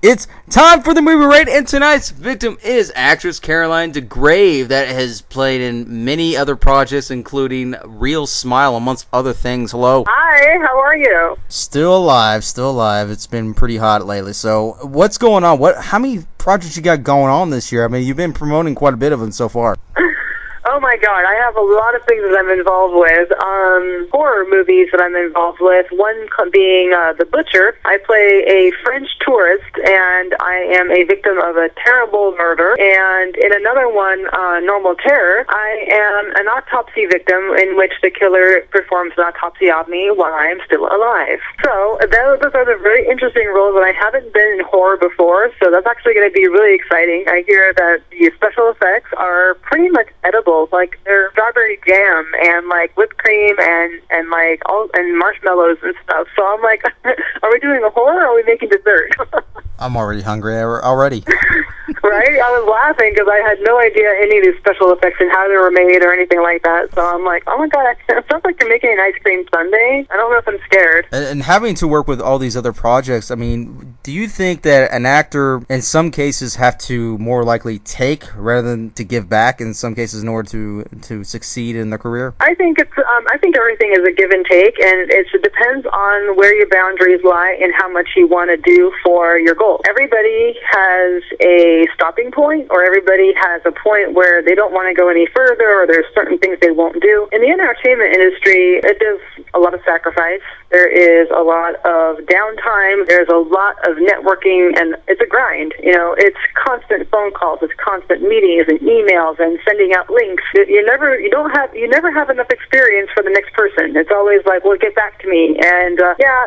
It's time for the movie rate, and tonight's victim is actress Caroline Degrave, that has played in many other projects, including Real Smile, amongst other things. Hello. Hi, how are you? Still alive. It's been pretty hot lately. So, what's going on? How many projects you got going on this year? I mean, you've been promoting quite a bit of them so far. Oh my God, I have a lot of things that I'm involved with. Horror movies that I'm involved with. One being The Butcher. I play a French tourist, and I am a victim of a terrible murder. And in another one, Normal Terror, I am an autopsy victim in which the killer performs an autopsy on me while I am still alive. So those are the very interesting roles, and I haven't been in horror before, so that's actually going to be really exciting. I hear that the special effects are pretty much edible. Like they're strawberry jam and like whipped cream and like and marshmallows and stuff. So I'm like, are we doing a horror or are we making dessert? I'm already hungry already. Right? I was laughing because I had no idea any of these special effects and how they were made or anything like that. So I'm like, oh my God, it sounds like you're making an ice cream sundae. I don't know if I'm scared. And having to work with all these other projects, I mean, do you think that an actor in some cases have to more likely take rather than to give back in some cases in order to succeed in their career? I think I think everything is a give and take, and it depends on where your boundaries lie and how much you want to do for your goal. Everybody has a stopping point, or everybody has a point where they don't want to go any further, or there's certain things they won't do. In the entertainment industry, it does a lot of sacrifice. There is a lot of downtime. There's a lot of networking, and it's a grind. You know, it's constant phone calls, it's constant meetings and emails and sending out links. You never have enough experience for the next person. It's always like, well, get back to me, and yeah.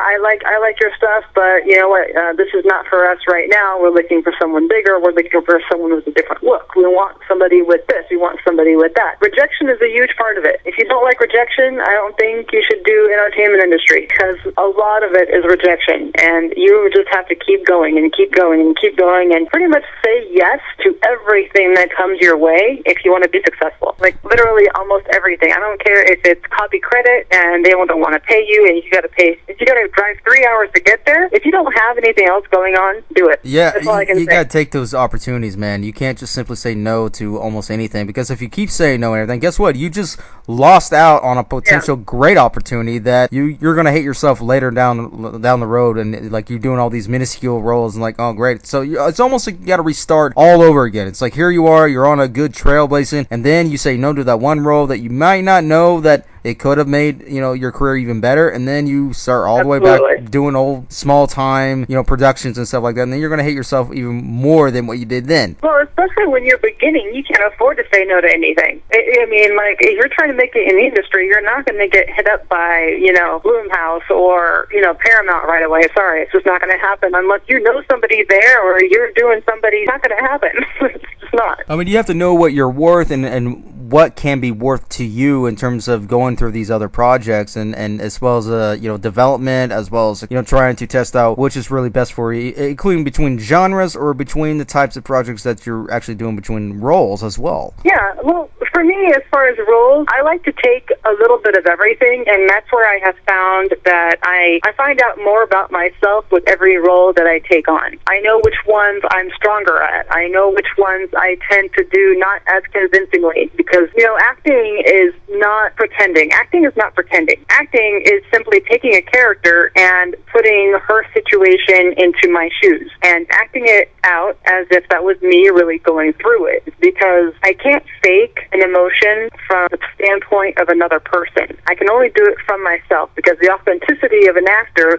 I like your stuff, but you know what? This is not for us right now. We're looking for someone bigger. We're looking for someone with a different look. We want somebody with this. We want somebody with that. Rejection is a huge part of it. If you don't like rejection, I don't think you should do entertainment industry, because a lot of it is rejection, and you just have to keep going and keep going and keep going and pretty much say yes to everything that comes your way if you want to be successful. Like literally almost everything. I don't care if it's copy credit and they don't want to pay you, and you got to drive 3 hours to get there. If you don't have anything else going on, do it. Yeah, that's all I can say. You got to take those opportunities, man. You can't just simply say no to almost anything, because if you keep saying no and everything, guess what? You just lost out on a potential great opportunity that you're going to hate yourself later down the road, and like you're doing all these minuscule roles and like, oh great. So it's almost like you got to restart all over again. It's like here you are, you're on a good trailblazing, and then you say no to that one role that you might not know that it could have made, your career even better, and then you start all the way back doing old small time, productions and stuff like that, and then you're going to hate yourself even more than what you did then. Well, especially when you're beginning, you can't afford to say no to anything. I mean, like, if you're trying to make it in the industry, you're not going to get hit up by, Bloomhouse or, Paramount right away. Sorry, it's just not going to happen unless you know somebody there or you're doing somebody. It's not going to happen. It's just not. I mean, you have to know what you're worth and what can be worth to you in terms of going through these other projects and as well as development, as well as trying to test out which is really best for you, including between genres or between the types of projects that you're actually doing between roles as well. Yeah, well, for me, as far as roles, I like to take a little bit of everything, and that's where I have found that I find out more about myself with every role that I take on. I know which ones I'm stronger at. I know which ones I tend to do not as convincingly, because acting is not pretending. Acting is not pretending. Acting is simply taking a character and putting her situation into my shoes and acting it out as if that was me really going through it, because I can't fake an emotion from the standpoint of another person. I can only do it from myself, because the authenticity of an actor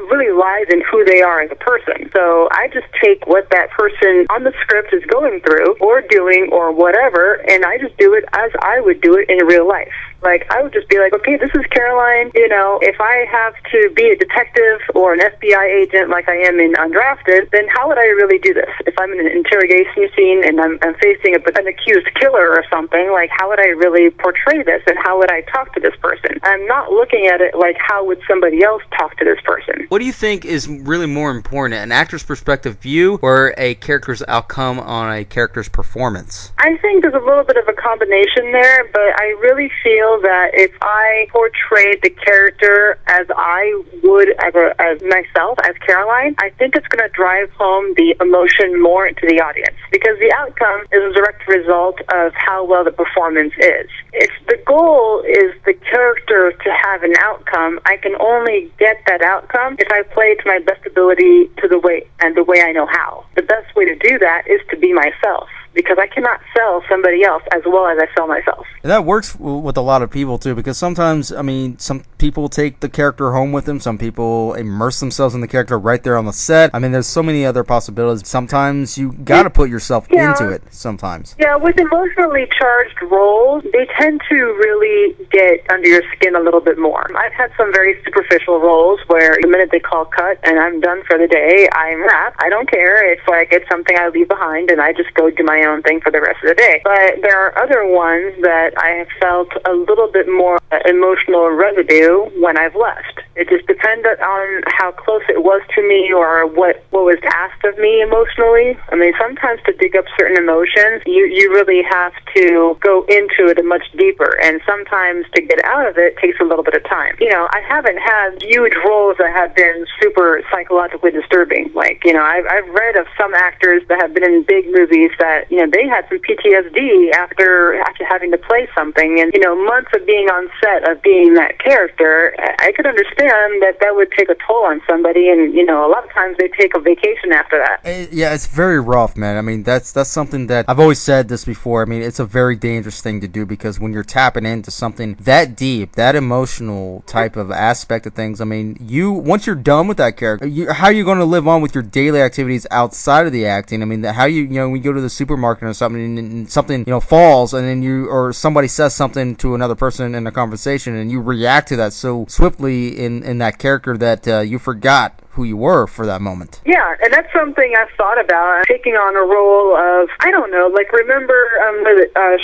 really lies in who they are as a person. So I just take what that person on the script is going through or doing or whatever, and I just do it as I would do it in real life. Like, I would just be like, okay, this is Caroline. If I have to be a detective or an FBI agent like I am in Undrafted, then how would I really do this? If I'm in an interrogation scene and I'm facing an accused killer or something, like, how would I really portray this, and how would I talk to this person? I'm not looking at it like, how would somebody else talk to this person? What do you think is really more important, an actor's perspective view or a character's outcome on a character's performance? I think there's a little bit of a combination there, but I really feel feel that if I portrayed the character as I would as myself, as Caroline, I think it's going to drive home the emotion more into the audience, because the outcome is a direct result of how well the performance is. If the goal is the character to have an outcome, I can only get that outcome if I play to my best ability to the way I know how. The best way to do that is to be myself, because I cannot sell somebody else as well as I sell myself. And that works with a lot of people too, because sometimes, I mean, some people take the character home with them. Some people immerse themselves in the character right there on the set. I mean, there's so many other possibilities. Sometimes you got to put yourself into it sometimes. Yeah, with emotionally charged roles, they tend to really get under your skin a little bit more. I've had some very superficial roles where the minute they call cut and I'm done for the day, I'm wrapped. I don't care if I get something I leave behind and I just go do my own thing for the rest of the day. But there are other ones that I have felt a little bit more emotional residue when I've left. It just depended on how close it was to me or what was asked of me emotionally. I mean, sometimes to dig up certain emotions, you really have to go into it much deeper, and sometimes to get out of it takes a little bit of time. You know, I haven't had huge roles that have been super psychologically disturbing. Like, you know, I've read of some actors that have been in big movies that, you know, they had some PTSD after having to play something, and, you know, months of being on set of being that character. I could understand that would take a toll on somebody, and, you know, a lot of times they take a vacation after that. Yeah, it's very rough, man. I mean, that's something that I've always said this before. I mean, it's a very dangerous thing to do, because when you're tapping into something that deep, that emotional type of aspect of things, I mean, once you're done with that character, how are you going to live on with your daily activities outside of the acting? I mean, how you know, when you go to the supermarket or something, and something, you know, falls, and then or somebody says something to another person in a conversation, and you react to that so swiftly in that character that you forgot who you were for that moment. Yeah, and that's something I've thought about, taking on a role of, I don't know, like, remember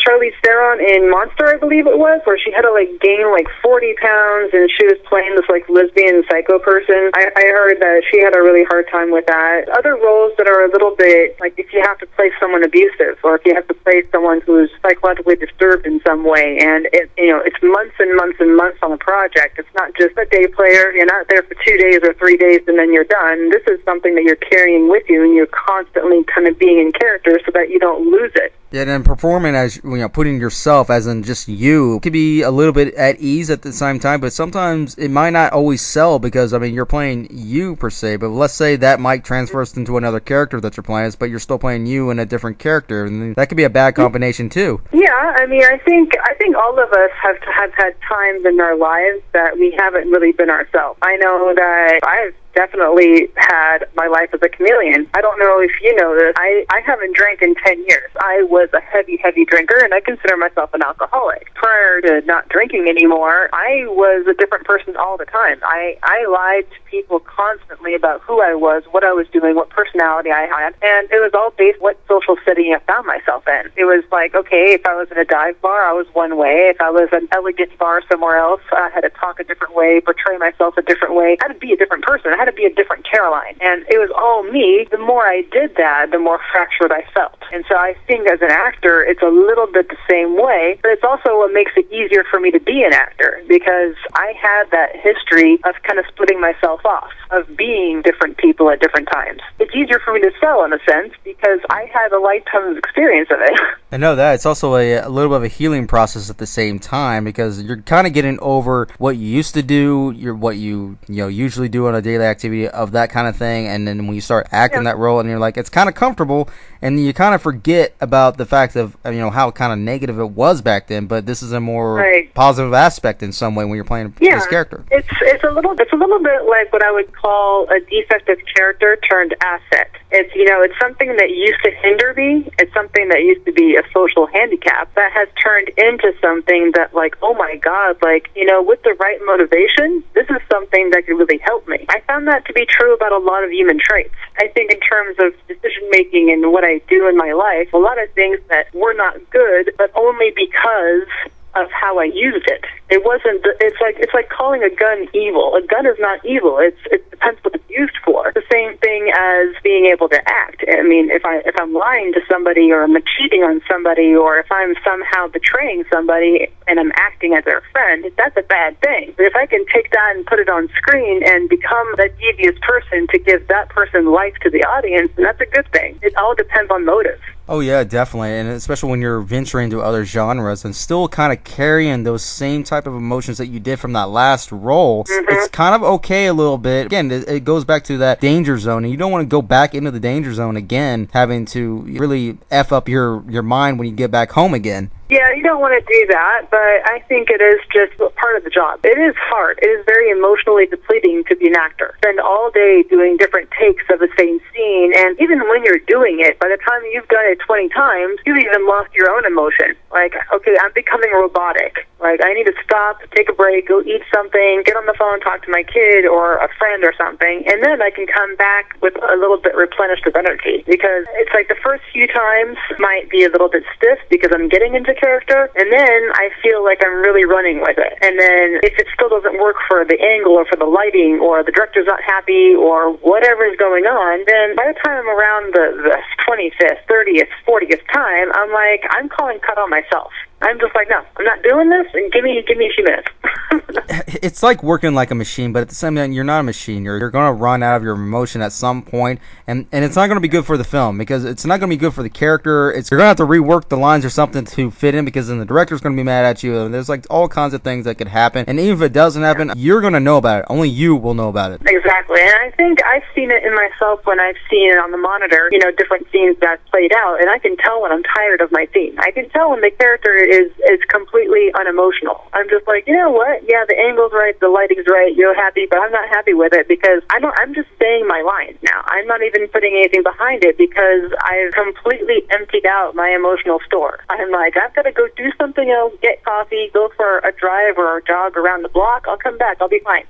Charlize Theron in Monster, I believe it was, where she had to, like, gain, like, 40 pounds, and she was playing this, like, lesbian psycho person. I heard that she had a really hard time with that. Other roles that are a little bit, like, if you have to play someone abusive, or if you have to play someone who's psychologically disturbed in some way, and it's months and months and months on a project. It's not just a day player. You're not there for 2 days or 3 days and then you're done. This is something that you're carrying with you, and you're constantly kind of being in character so that you don't lose it. Yeah, and performing as, you know, putting yourself as in just you can be a little bit at ease at the same time, but sometimes it might not always sell, because, I mean, you're playing you per se, but let's say that might transfer into another character that you're playing, but you're still playing you in a different character, and that could be a bad combination too. Yeah, I mean, I think all of us have had times in our lives that we haven't really been ourselves. I know that I've definitely had my life as a chameleon. I don't know if you know this. I haven't drank in 10 years. I was a heavy drinker, and I consider myself an alcoholic. Prior to not drinking anymore, I was a different person all the time. I lied to people constantly about who I was, what I was doing, what personality I had, and it was all based on what social setting I found myself in. It was like, okay, if I was in a dive bar, I was one way. If I was an elegant bar somewhere else, I had to talk a different way, portray myself a different way. I had to be a different person. I had to be a different Caroline, and it was all me. The more I did that, the more fractured I felt. And so I think as an actor, it's a little bit the same way, but it's also what makes it easier for me to be an actor, because I had that history of kind of splitting myself off, of being different people at different times. It's easier for me to sell, in a sense, because I had a lifetime's experience of it. I know that. It's also a little bit of a healing process at the same time, because you're kind of getting over what you used to do, what you usually do on a daily activity of that kind of thing, and then when you start acting that role, and you're like, it's kind of comfortable, and you kind of forget about the fact of, you know, how kind of negative it was back then, but this is a more positive aspect in some way when you're playing this character. It's a little bit like what I would call a defective character turned asset. It's, you know, it's something that used to hinder me. It's something that used to be a social handicap that has turned into something that, like, oh my God, like, you know, with the right motivation, this is something that could really help me. I found that to be true about a lot of human traits. I think in terms of decision making and what I do in my life, a lot of things that were not good, but only because of how I used it. It wasn't. It's like calling a gun evil. A gun is not evil. It depends what it's used for. The same thing as being able to act. I mean, if I'm lying to somebody, or I'm cheating on somebody, or if I'm somehow betraying somebody and I'm acting as their friend, that's a bad thing. But if I can take that and put it on screen and become that devious person to give that person life to the audience, then that's a good thing. It all depends on motive. Oh yeah, definitely, and especially when you're venturing to other genres and still kind of carrying those same type of emotions that you did from that last role, it's kind of okay a little bit. Again, it goes back to that danger zone, and you don't want to go back into the danger zone again, having to really F up your mind when you get back home again. Yeah, you don't want to do that, but I think it is just part of the job. It is hard. It is very emotionally depleting to be an actor. Spend all day doing different takes of the same scene, and even when you're doing it, by the time you've done it 20 times, you've even lost your own emotion. Like, okay, I'm becoming robotic. Like, I need to stop, take a break, go eat something, get on the phone, talk to my kid or a friend or something, and then I can come back with a little bit replenished of energy. Because it's like the first few times might be a little bit stiff because I'm getting into character, and then I feel like I'm really running with it. And then if it still doesn't work for the angle or for the lighting, or the director's not happy, or whatever is going on, then by the time I'm around the 25th, 30th, 40th time, I'm like, I'm calling cut on myself. I'm just like, no, I'm not doing this, and give me a few minutes. It's like working like a machine, but at the same time, you're not a machine. You're going to run out of your emotion at some point, and it's not going to be good for the film, because it's not going to be good for the character. You're going to have to rework the lines or something to fit in, because then the director's going to be mad at you, and there's like all kinds of things that could happen. And even if it doesn't happen, you're going to know about it. Only you will know about it. Exactly, and I think I've seen it in myself when I've seen it on the monitor, different scenes that played out, and I can tell when I'm tired of my scene. I can tell when the character is completely unemotional. I'm just like, you know what? Yeah, the angle's right, the lighting's right, you're happy, but I'm not happy with it, because I'm just saying my lines now. I'm not even putting anything behind it, because I've completely emptied out my emotional store. I'm like, I've got to go do something else, get coffee, go for a drive or a jog around the block. I'll come back. I'll be fine.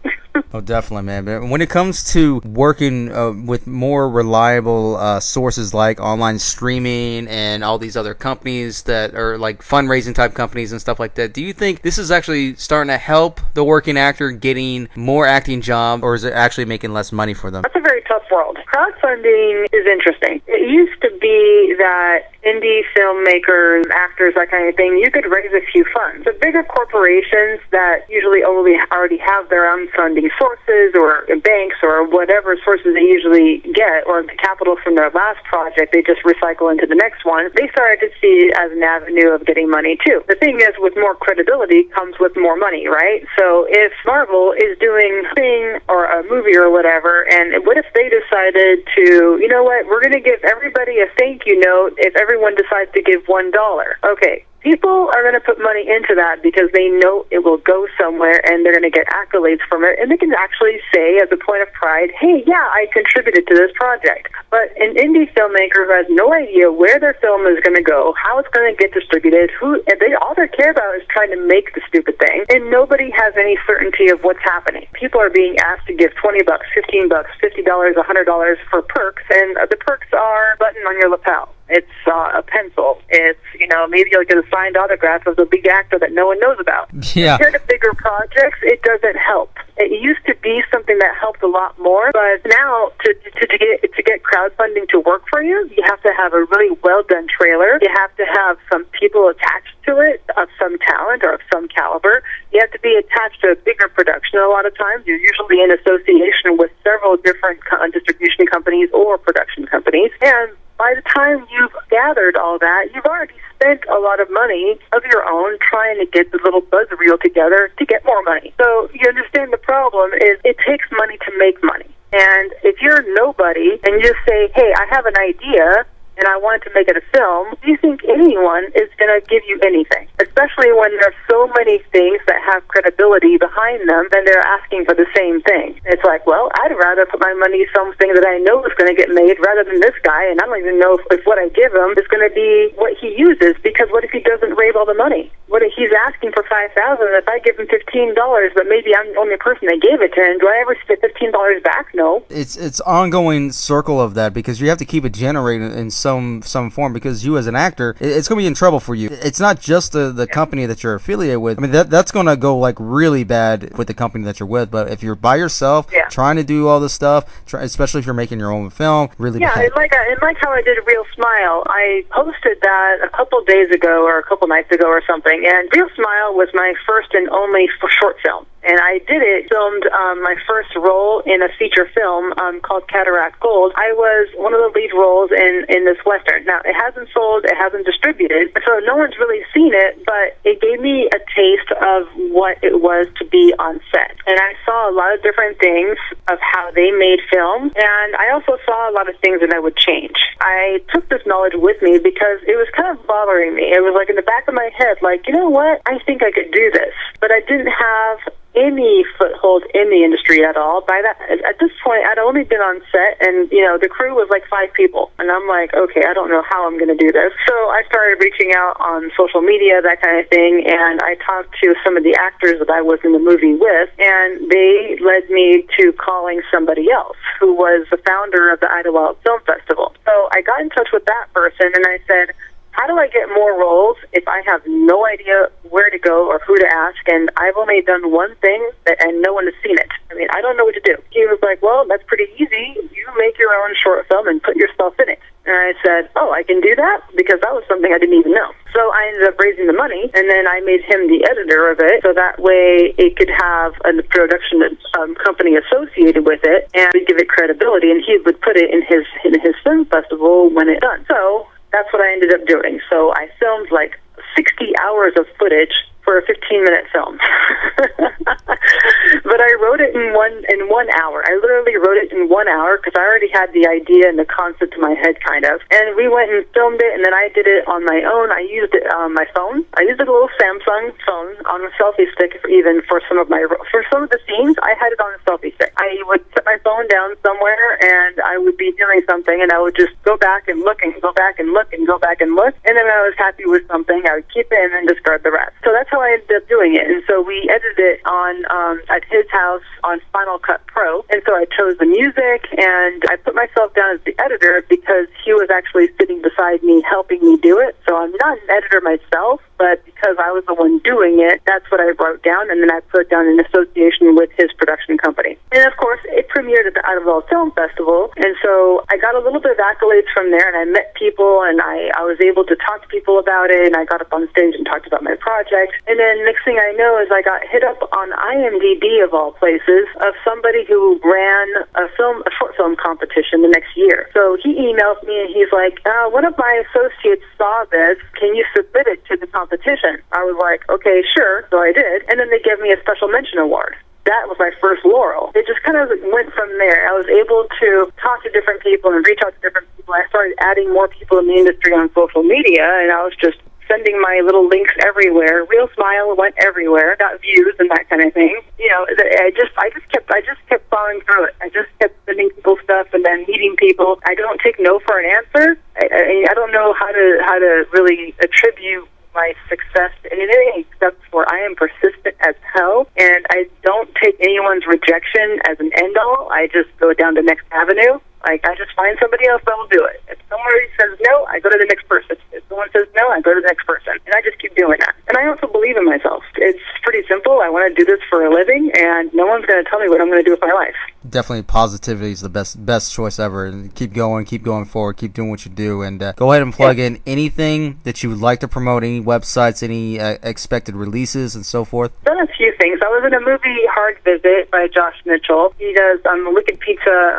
Oh, definitely, man. But when it comes to working with more reliable sources like online streaming and all these other companies that are like fundraising type companies and stuff like that, do you think this is actually starting to help the working actor getting more acting jobs, or is it actually making less money for them? That's a very tough world. Crowdfunding is interesting. It used to be that indie filmmakers, actors, that kind of thing, you could raise a few funds. The bigger corporations that usually already have their own funding sources, or banks, or whatever sources they usually get, or the capital from their last project, they just recycle into the next one. They started to see it as an avenue of getting money too. The thing is, with more credibility comes with more money, right? So if Marvel is doing a thing or a movie or whatever, and what if they decided to, you know what, we're going to give everybody a thank you note if everyone decides to give $1. Okay. People are going to put money into that because they know it will go somewhere, and they're going to get accolades from it, and they can actually say as a point of pride, hey, yeah, I contributed to this project. But an indie filmmaker who has no idea where their film is going to go, how it's going to get distributed, all they care about is trying to make the stupid thing, and nobody has any certainty of what's happening. People are being asked to give $20, $15, $50, $100 for perks, and the perks are a button on your lapel. It's a pencil. It's, maybe you'll get a signed autograph of the big actor that no one knows about. Yeah. Compared to bigger projects, it doesn't help. It used to be something that helped a lot more, but now to get crowdfunding to work for you, you have to have a really well-done trailer. You have to have some people attached to it of some talent or of some caliber. You have to be attached to a bigger production a lot of times. You're usually in association with several different distribution companies or production companies, and by the time you've gathered all that, you've already spent a lot of money of your own trying to get the little buzz reel together to get more money. So you understand the problem is it takes money to make money. And if you're nobody and you just say, hey, I have an idea and I wanted to make it a film, do you think anyone is going to give you anything? Especially when there are so many things that have credibility behind them and they're asking for the same thing. It's like, well, I'd rather put my money something that I know is going to get made rather than this guy, and I don't even know if what I give him is going to be what he uses, because what if he doesn't raise all the money? What if he's asking for $5,000, if I give him $15, but maybe I'm the only person that gave it to him, do I ever get $15 back? No. It's ongoing circle of that, because you have to keep it generating in some form, because you as an actor, it's going to be in trouble for you. It's not just the company that you're affiliated with. I mean, that's going to go like really bad with the company that you're with. But if you're by yourself, trying to do all this stuff, especially if you're making your own film, really bad. And like how I did Real Smile, I posted that a couple days ago or a couple nights ago or something, and Real Smile was my first and only short film. And I filmed my first role in a feature film called Cataract Gold. I was one of the lead roles in this Western. Now, it hasn't sold, it hasn't distributed, so no one's really seen it, but it gave me a taste of what it was to be on set. And I saw a lot of different things of how they made film, and I also saw a lot of things that I would change. I took this knowledge with me because it was kind of bothering me. It was like in the back of my head, like, you know what? I think I could do this. But I didn't have any foothold in the industry at all. At this point, I'd only been on set, and the crew was like 5 people, and I'm like, okay, I don't know how I'm going to do this. So I started reaching out on social media, that kind of thing, and I talked to some of the actors that I was in the movie with, and they led me to calling somebody else who was the founder of the Idlewild Film Festival. So I got in touch with that person, and I said, how do I get more roles if I have no idea where to go or who to ask, and I've only done one thing and no one has seen it? I mean, I don't know what to do. He was like, well, that's pretty easy. You make your own short film and put yourself in it. And I said, oh, I can do that? Because that was something I didn't even know. So I ended up raising the money, and then I made him the editor of it, so that way it could have a production company associated with it, and we'd give it credibility, and he would put it in his film festival when it's done. So that's what I ended up doing. So I filmed like 60 hours of footage for a 15-minute film. But I wrote it in 1 hour. I literally wrote it in 1 hour because I already had the idea and the concept in my head, kind of. And we went and filmed it, and then I did it on my own. I used it on my phone. I used a little Samsung phone on a selfie stick, for some of the scenes. I had it on a selfie stick. I would put my phone down somewhere, and I would be doing something, and I would just go back and look and go back and look and go back and look. And then when I was happy with something, I would keep it and then discard the rest. So that's how I ended up doing it. And so we edited it at his house on Final Cut Pro. And so I chose the music, and I put myself down as the editor because he was actually sitting beside me helping me do it. So I'm not an editor myself, but because I was the one doing it, that's what I wrote down, and then I put down in association with his production company. And of course, it premiered at the Idlewild Film Festival, and so I got a little bit of accolades from there, and I met people, and I was able to talk to people about it, and I got up on stage and talked about my project. And then next thing I know is I got hit up on IMDb, of all places, of somebody who ran a short film competition the next year. So he emailed me, and he's like, one of my associates saw this. Can you submit it to the competition? I was like, okay, sure. So I did. And then they gave me a special mention award. That was my first laurel. It just kind of went from there. I was able to talk to different people and reach out to different people. I started adding more people in the industry on social media, and I was just sending my little links everywhere. Real Smile went everywhere, got views and that kind of thing. I just kept following through it. I just kept sending people stuff and then meeting people. I don't take no for an answer. I don't know how to really attribute my success to anything except for I am persistent as hell, and I don't take anyone's rejection as an end all. I just go down the next avenue. I just find somebody else that will do it. If somebody says no, I go to the next person. If someone says no, I go to the next person. And I just keep doing that. And I also believe in myself. It's pretty simple. I want to do this for a living, and no one's going to tell me what I'm going to do with my life. Definitely positivity is the best choice ever. And keep going forward, keep doing what you do. And go ahead and plug in anything that you would like to promote, any websites, any expected releases, and so forth. I've done a few things. I was in a movie, Hard Visit, by Josh Mitchell. He does a Wicked Pizza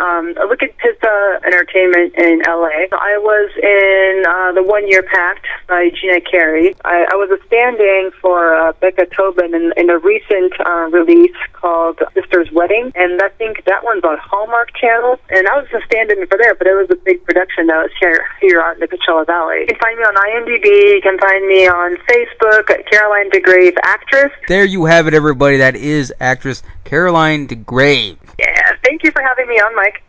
Entertainment in LA. I was in the 1 Year Pact by Gina Carey. I was a stand-in for Becca Tobin in a recent release called Sister's Wedding, and I think that one's on Hallmark Channel. And I was a stand-in for there, but it was a big production that was here out in the Coachella Valley. You can find me on IMDb. You can find me on Facebook at Caroline Degrave Actress. There you have it, everybody. That is actress Caroline Degrave. Yeah, thank you for having me on, Mike.